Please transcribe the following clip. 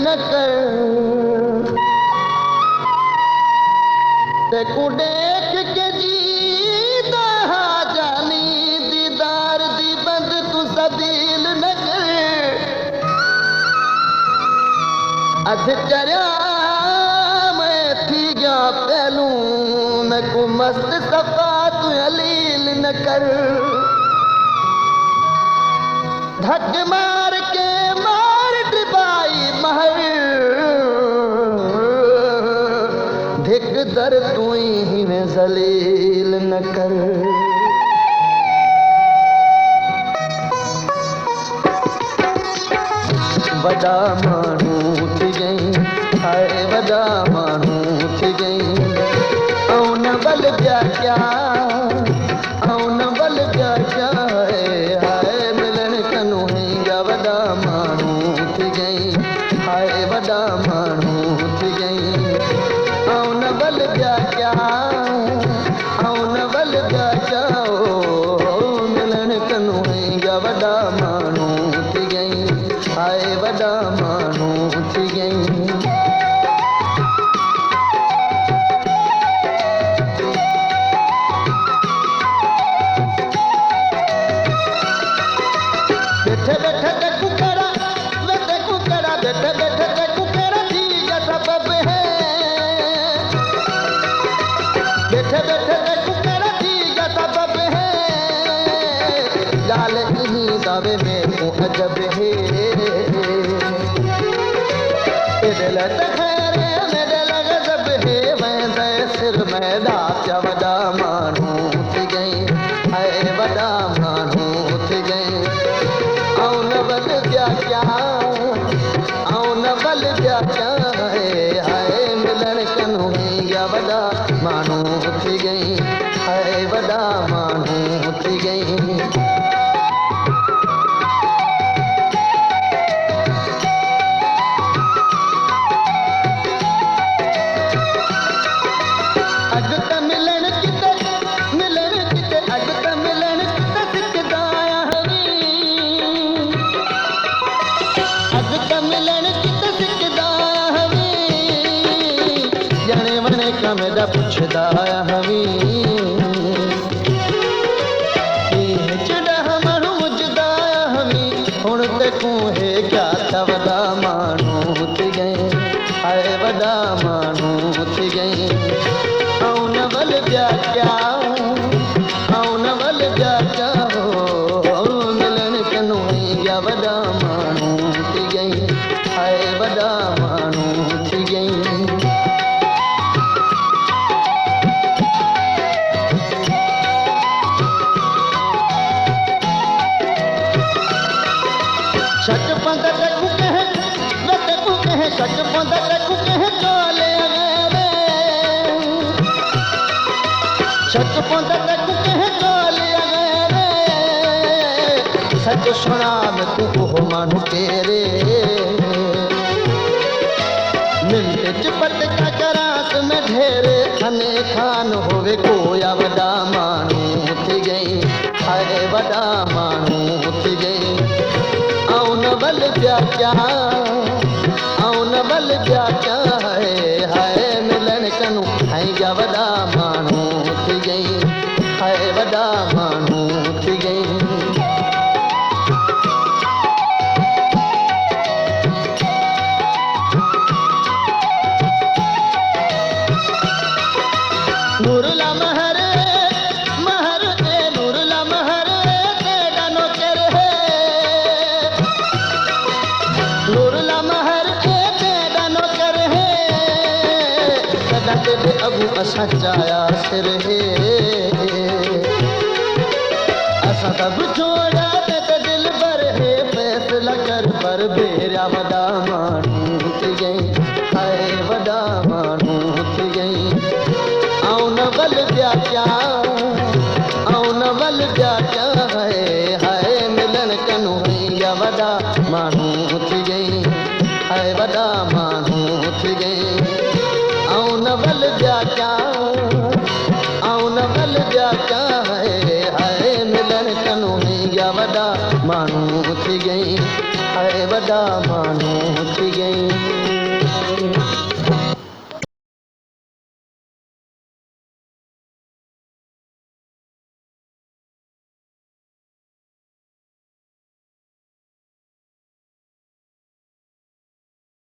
न कर ते कुडेक के जीदा जानी दीदार दी बंद तू सबील न कर अध चरिया मैं थी गया पहलू मैं को मस्त सफा तू अलील न कर धक मार के मार डिबाई महर धिक दर तू ही में जलील न कर वॾा माण्हू थी गई हाय वॾा माण्हू थी गई ऐं न बल ॿिया क्या ऐं न बल ॿिया क्या हाय मिलण कनू जा वॾा माण्हू थी गई हाय वॾा माण्हू थी गई ऐं न बल ॿिया क्या ऐं न बल ॿिया क्या मिलण कनू जा वॾा माण्हू थी गई हाय वॾा माण्हू थी गई बैठे बैठे ते कुकड़ा बैठे बैठे ते कुकड़ा थी गया सबब है बैठे बैठे ते कुकड़ा थी गया सबब है लाल इन्हीं दावे में को अजब है दिल तखरे मेरे लग जब है मैं सिर में डाचा वॾा माण्हू थी गई हाय वॾा माण्हू थी गई ऐं न बल ॿिया क्या ऐं न बल ॿिया क्या हाय मिलण कनू या वॾा माण्हू थी गई हाय वॾा माण्हू थी गई मेरा पुछदा हवी चिड़ा माण्हू मुझदा हवी हुण ते को है क्या था वॾा माण्हू थी गई हाय वॾा माण्हू थी गई ऐं न बल ॿिया क्या ऐं न बल ॿिया क्या मिलण कनू या वॾा माण्हू थी गई हाय वॾा माण्हू थी गई सच पंद ते कुके सच पंद ते कुके चोले मेरे सच पंद ते कुके चोले मेरे सच सुना में तू हो मानू तेरे मिलते चिपट का करास में ढेरे खने खान होवे कोया वॾा माण्हू थी गई हाय वॾा माण्हू थी गई ऐं न बल ॿिया क्या ऐं न बल ॿिया क्या हाय मिलण कनू ऐं जा वॾा माण्हू थी गई हाय वॾा माण्हू थी गई नूरुला महर महर ए नूरुला महर तेरा नौकर है नूरुला महर ए तेरा नौकर है सदा तेरे अबू असा चाया सिर है असा सब छोड़ा ते दिल भर है फैसला कर पर बेरा वॾा माण्हू थी गई हाय वॾा माण्हू थी गई ऐं न बल ॿिया क्या ऐं न बल ॿिया क्या हाय मिलण कनू या वॾा माण्हू थी गई हाय वॾा माण्हू थी गई ऐं न बल ॿिया क्या ऐं न बल ॿिया क्या हाय मिलण कनू या वॾा माण्हू थी गई, हाय वॾा माण्हू थी गई।